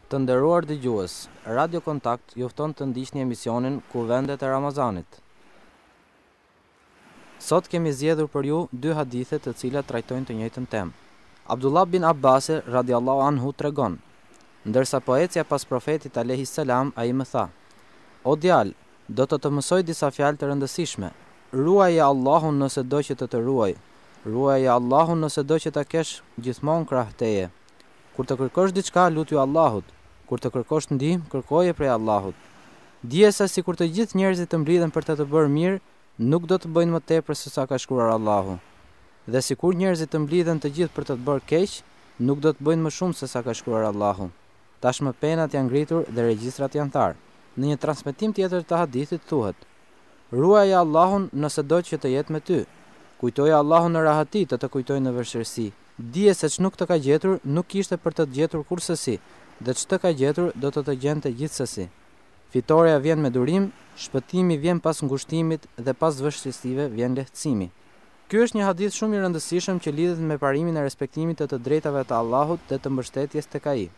Të nderuar dëgjues, Radio Kontakt ju fton të ndiqni emisionin Kuvendet e Ramazanit. Sot kemi zgjedhur për ju dy hadithe të cilat trajtojnë të njëjtën temë. Abdullah bin Abbas radiallahu anhu tregon: ndërsa po ecja pas profetit alayhis salam, ai më tha: O djalë, do të mësoj disa fjalë të rëndësishme. Ruaje Allahun nëse do që të ruaj. Ruaje Allahun nëse do që ta kesh gjithmonë krah teje. Kur të kërkosh diçka, lutju Allahut. Kur të kërkosh ndihmë, kërkoje prej Allahut. Dije se sikur të gjithë njerëzit të mblidhen për të bërë mirë, nuk do të bëjnë më tepër se sa ka shkruar Allahu. Dhe sikur njerëzit të mblidhen të gjithë për të bërë keq, nuk do të bëjnë më shumë se sa ka shkruar Allahu. Tashmë penat janë ngritur dhe regjistrat janë tharë. Në një transmetim tjetër të hadithit thuhet: ruaje Allahun nëse do që të jetë me ty. Kujtoje Allahun në rahati, të kujtojë në vështirësi. Dije se ç'nuk të ka gjetur, nuk ishte për të gjetur kurrësi, dhe ç'të ka gjetur do të gjente gjithsesi. Fitoria vjen me durim, shpëtimi vjen pas ngushtimit dhe pas vështirësive vjen lehtësimi. Ky është një hadith shumë i rëndësishëm që lidhet me parimin e respektimit të drejtave të Allahut dhe të mbështetjes tek ai.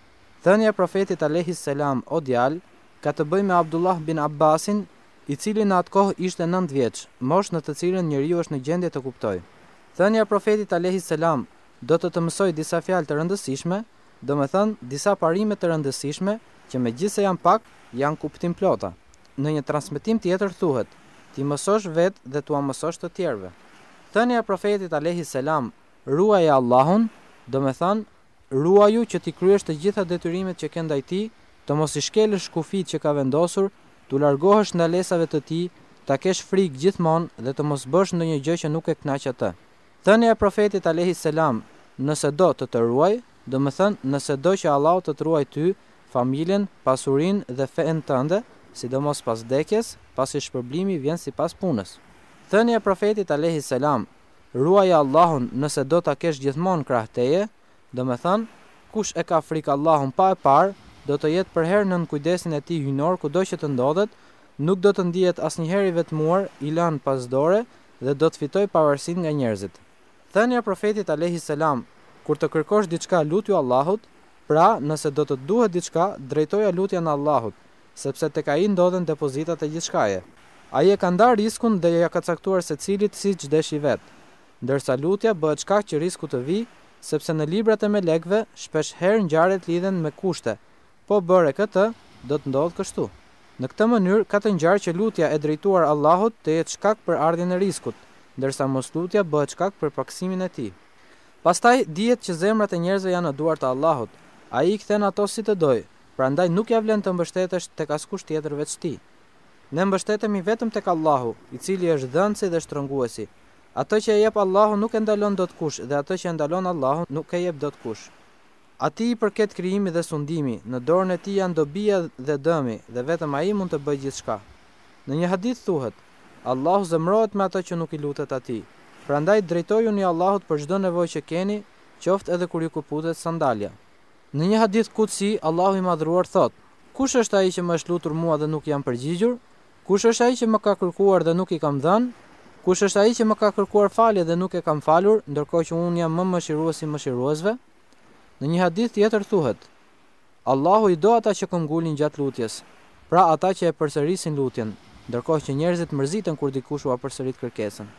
Thënia e profetit alayhis salam, o djalë, ka të bëjë me Abdullah bin Abbasin, i cili në atë kohë ishte 9 vjeç, moshë në të cilën njeriu është në gjendje të kuptojë. Thënia e profetit alayhis salam do të mësoj disa fjalë të rëndësishme, do me thënë disa parime të rëndësishme që megjithse janë pak, janë kuptim plota. Në një transmetim tjetër thuhet: ti mësosh vetë dhe tua mësosh të tjerëve. Thënia e profetit alayhis salam, ruaje Allahun, do me thënë ruaju që ti kryesh të gjitha detyrimet që ke ndaj tij, të mos i shkelësh kufit që ka vendosur, të largohesh ndalesave të tij, ta kesh frikë gjithmonë dhe të mos bësh ndonjë gjë që nuk e kënaq atë. Thënia e profetit alayhis salam, nëse do të ruaj, do me thënë nëse do që Allahu të ruaj ty, familjen, pasurinë dhe fen tënde, sidomos pas vdekjes, pasi shpërblimi vjen sipas punës. Thënia e profetit alayhis salam, ruaje Allahun nëse do ta kesh gjithmonë krah teje, do me thënë kush e ka frikë Allahun pa e parë, do të jetë për herë nën kujdesin e tij hyjnor kudo që të ndodhet, nuk do të ndihet asnjëherë i vetmuar, i lënë pas dore dhe do të fitojë pavarësinë nga njerëzit. Thënia e profetit alayhis salam, kur të kërkosh diçka, lutju Allahut, pra nëse do të duhet diçka, drejtoja lutjen Allahut, sepse tek ai ndodhen depozitat e gjithçkaje. Ai e ka ndarë riskun dhe ja ka caktuar secilit siç deshi vet. Ndërsa lutja bëhet shkak që risku të vijë, sepse në librat e melekëve shpesh herë ngjarjet lidhen me kushte. Po bëre këtë, do të ndodhë kështu. Në këtë mënyrë ka të ngjarë që lutja e drejtuar Allahut të jetë shkak për ardhjen e riskut, ndërsa moslutja bëhet shkak për paksimin e tij. Pastaj dihet që zemrat e njerëzve janë në duart e Allahut. Ai i kthen ato si të dojë, prandaj nuk ja vlen të mbështetesh tek askush tjetër veç tij. Ne mbështetemi vetëm tek Allahu, i cili është dhënësi dhe shtrënguesi. Atë që e jep Allahu nuk e ndalon dot kush dhe atë që e ndalon Allahu nuk e jep dot kush. Atij i përket krijimi dhe sundimi, në dorën e tij janë dobia dhe dëmi dhe vetëm ai mund të bëjë gjithçka. Në një hadith thuhet: Allahu zemrohet me ato që nuk i lutet atij. Prandaj drejtojuni Allahut për çdo nevojë që keni, qoftë edhe kur ju kuputet sandalja. Në një hadith kutsi, Allahu i madhruar thot: kush është ai që më është lutur mua dhe nuk jam përgjigjur? Kush është ai që më ka kërkuar dhe nuk i kam dhënë? Kush është ai që më ka kërkuar falje dhe nuk e kam falur, ndërkohë që unë jam më mëshiruesi mëshiruesve? Në një hadith tjetër thuhet: Allahu i do ata që këmbgulin gjatë lutjes, pra ata që e përsërisin lutjen, ndërkohë që njerëzit mërziten kur dikush u përsërit kërkesën.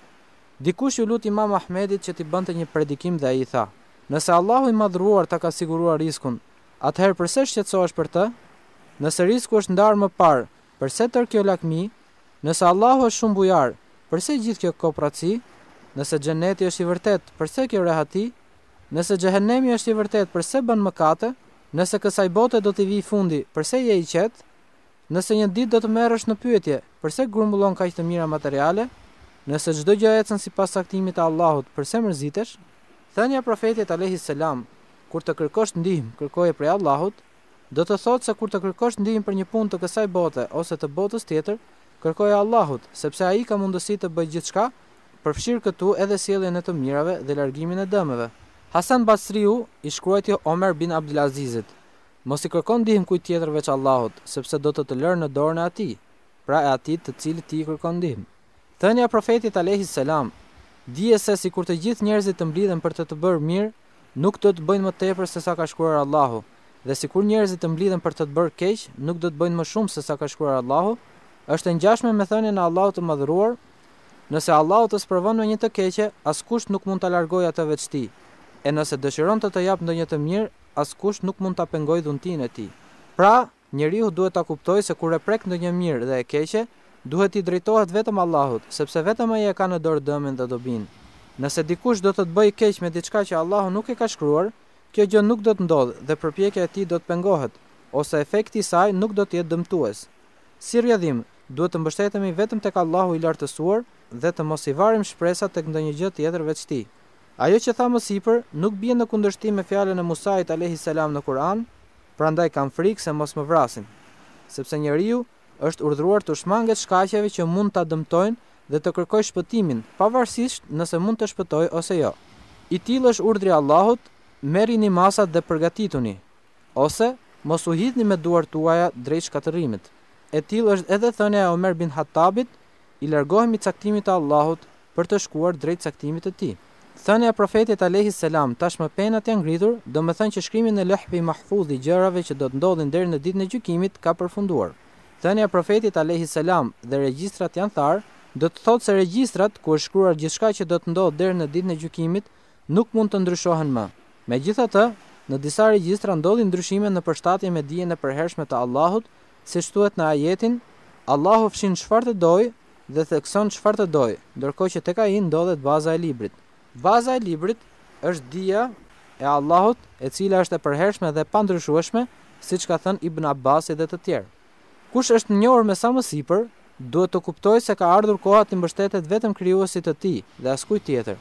Dikush ju lut Imam Ahmedit që t'i bënte një predikim dhe ai i tha: nëse Allahu i madhruar ta ka siguruar riskun, atëherë pse shqetësohesh për të? Nëse risku është ndarë më parë, pse tërë kjo lakmi? Nëse Allahu është shumë bujar, pse gjithë kjo kopraci? Nëse xheneti është i vërtet, pse kjo rehati? Nëse xhehenemi është i vërtet, pse bën mëkate? Nëse kësaj bote do t'i vijë fundi, pse je i qetë? Nëse një ditë do të merresh në pyetje, pse grumbullon kaq të mira materiale? Nëse çdo gjë ecën sipas saktimit të Allahut, pse mërzitesh? Thënia e profetit alayhis salam, kur të kërkosh ndihmë, kërkoje prej Allahut, do të thotë se kur të kërkosh ndihmë për një punë të kësaj bote ose të botës tjetër, kërkoje Allahut, sepse ai ka mundësi të bëjë gjithçka, përfshir këtu edhe sjelljen e të mirave dhe largimin e dëmeve. Hasan Basriu i shkruajti Omer bin Abdulazizit: mos i kërkon ndihmë kujt tjetër veç Allahut, sepse do të lërë në dorën e atij, pra e atij të cilit ti i kërkon ndihmë. Thënia e profetit alayhis salam, dije se si kur të gjithë njerëzit të mblidhen për të bërë mirë, nuk do të bëjnë më tepër se sa ka shkruar Allahu, Dhe sikur njerëzit të mblidhen për të të bërë keq, nuk do të bëjnë më shumë se sa ka shkruar Allahu, është e ngjashme me thënien e Allahut të madhëruar: nëse Allahu të sprovon me një të keqe, askush nuk mund ta largojë atë veç tij. E nëse dëshiron të jap ndonjë të mirë, askush nuk mund ta pengojë dhuntinë e tij. Pra, njeriu duhet ta kuptojë se kur e prek ndonjë mirë dhe e keqe, duhet i drejtohet vetëm Allahut, sepse vetëm ai e ka në dorë dëmin dhe dobinë. Nëse dikush do të të bëjë keq me diçka që Allahu nuk e ka shkruar, kjo gjë nuk do të ndodhë dhe përpjekja e tij do të pengohet, ose efekti i saj nuk do të jetë dëmtues. Si rrjedhim, duhet të mbështetemi vetëm tek Allahu i lartësuar dhe të mos i varim shpresat tek ndonjë gjë tjetër veç tij. Ajo që tha më sipër nuk bie në kundërshtim me fjalën e Musait alayhis salam në Kur'an, prandaj kam frikë se mos më vrasin, sepse njeriu është urdhëruar të shmanget shkaqeve që mund ta dëmtojnë dhe të kërkojë shpëtimin, pavarësisht nëse mund të shpëtojë ose jo. I tillë është urdhri i Allahut: merrini masat dhe përgatituni, ose mos u hidhni me duart tuaja drejt shkatërimit. E tillë është edhe thënia e Omer bin Hattabit: i largohemi caktimit të Allahut për të shkuar drejt caktimit të tij. Thënia e profetit alayhis salam, tashmë penat janë ngritur, do të thënë që shkrimi në Lehbi Mahfudh i gjërave që do të ndodhin deri në ditën e gjykimit ka përfunduar. Thënia e profetit alayhis salam dhe regjistrat janë tharë, do të thotë se regjistrat ku është shkruar gjithçka që do të ndodhë deri në ditën e gjykimit nuk mund të ndryshohen më. Megjithatë, në disa regjistra ndodhin ndryshime në përshtatje me dijen e përhershme të Allahut, siç thuhet në ajetin: Allahu fshin çfarë të dojë dhe thekson çfarë të dojë, ndërkohë që tek ai ndodhet baza e librit. Baza e librit është dija e Allahut, e cila është e përhershme dhe pa ndryshueshme, siç ka thënë Ibn Abbasi dhe të tjerë. Kush është njohur me sa më sipër, duhet të kuptojë se ka ardhur koha të mbështetet vetëm krijuesit të tij dhe askujt tjetër.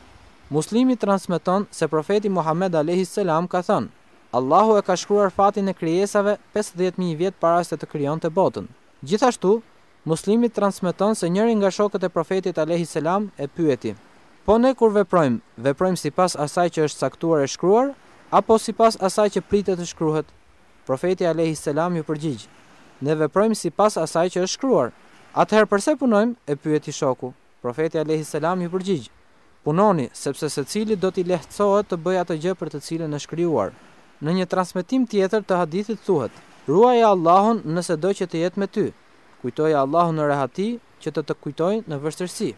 Muslimi transmeton se profeti Muhammed alayhis salam ka thënë: Allahu e ka shkruar fatin e krijesave 50.000 vjet para se të krijonte botën. Gjithashtu, Muslimi transmeton se njëri nga shokët e profetit alayhis salam e pyeti: po ne kur veprojmë sipas asaj që është caktuar e shkruar, apo sipas asaj që pritet të shkruhet? Profeti alayhis salam ju përgjigj: ne veprojmë sipas asaj që është shkruar. Atëherë pse punojmë? E pyeti shoku. Profeti alayhis salam ju përgjigj: punoni, sepse secili do t'i lehtësohet të bëjë atë gjë për të cilën është krijuar. Në një transmetim tjetër të hadithit thuhet: ruaje Allahun nëse do që të jetë me ty. Kujtoje Allahun në rehati që të kujtojë në vështirësi.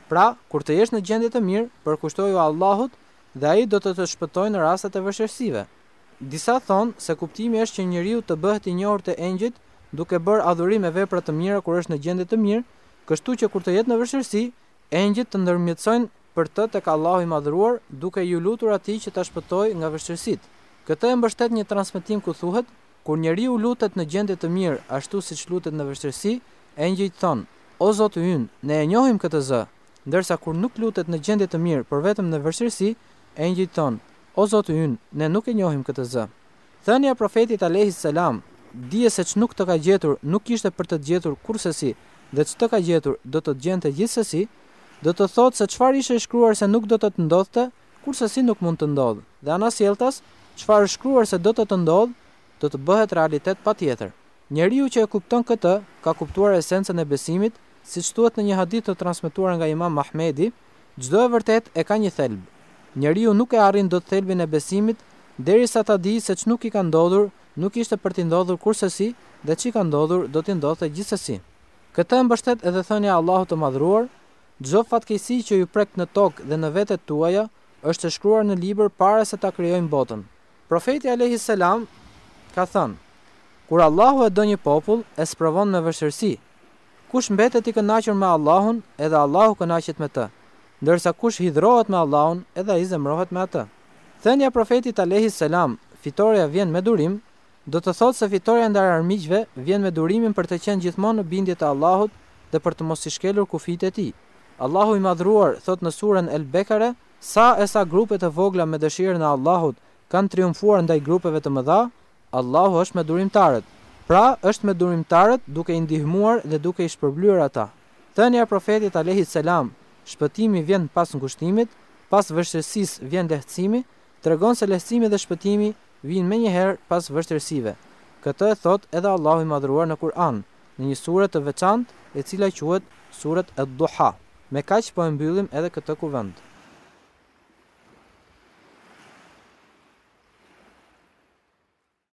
Pra, kur të jesh në gjendje të mirë, përkushtoju Allahut dhe ai do të shpëtojë në rastet e vështirësive. Disa thonë se kuptimi është që njeriu të bëhet i njohur te engjëjt duke bërë adhurim me vepra të mira kur është në gjendje të mirë, kështu që kur të jetë në vështirësi, engjëjt të ndërmjetësojnë për të tek Allahu i madhëruar, duke ju lutur atij që ta shpëtojë nga vështirësitë. Këtë e mbështet një transmetim ku thuhet: kur njeriu lutet në gjendje të mirë ashtu siç lutet në vështirësi, engjëjt thonë: o Zoti ynë, ne e njohim këtë zë. Ndërsa kur nuk lutet në gjendje të mirë, por vetëm në vështirësi, engjëjt thonë: o Zoti ynë, ne nuk e njohim këtë zë. Thënia e profetit alayhis salam: dije se ç'nuk të ka gjetur, nuk ishte për të gjetur kurrësi, dhe ç'të ka gjetur do të gjente gjithsesi, do të thotë se çfarë ishte shkruar se nuk do të ndodhte, kurrësi nuk mund të ndodhë. Dhe anasjelltas, çfarë është shkruar se do të ndodhë, do të bëhet realitet patjetër. Njeriu që e kupton këtë, ka kuptuar esencën e besimit, siç thuhet në një hadith të transmetuar nga Imam Ahmedi: çdo e vërtet e ka një thelb. Njeriu nuk e arrin dot thelbin e besimit derisa ta di se ç'nuk i ka ndodhur, nuk ishte për t'i ndodhur kurrësi, dhe ç'i ka ndodhur do t'i ndodhte gjithsesi. Këtë mbështet edhe thënia e Allahut të madhruar: çdo fatkeqësi që ju prek në tokë dhe në vetet tuaja është e shkruar në libër para se ta krijojmë botën. Profeti alayhis salam ka thënë: kur Allahu e do një popull, e sprovon me vështirësi. Kush mbetet i kënaqur me Allahun, edhe Allahu kënaqet me të, ndërsa kush hidhrohet me Allahun, edhe ai zemrohet me atë. Thënia e profetit alayhis salam: fitoria vjen me durim, do të thotë se fitoria ndar armiqve vjen me durimin për të qenë gjithmonë në bindje të Allahut dhe për të mos i shkelur kufijtë e tij. Allahu i madhruar thot në surën El-Bekare: sa e sa grupe të vogla me dëshirën e Allahut kanë triumfuar ndaj grupeve të mëdha, Allahu është me durimtarët. Pra, është me durimtarët duke i ndihmuar dhe duke i shpërblyer ata. Thënia e profetit alayhis salam: shpëtimi vjen pas ngushtimit, pas vështirësisë vjen lehtësimi, tregon se lehtësimi dhe shpëtimi vijnë menjëherë pas vështirësive. Këtë e thot edhe Allahu i madhruar në Kur'an, në një sure të veçantë, e cila quhet Surat Ad-Duha. Me kaq po e mbyllim edhe këtë kuvend.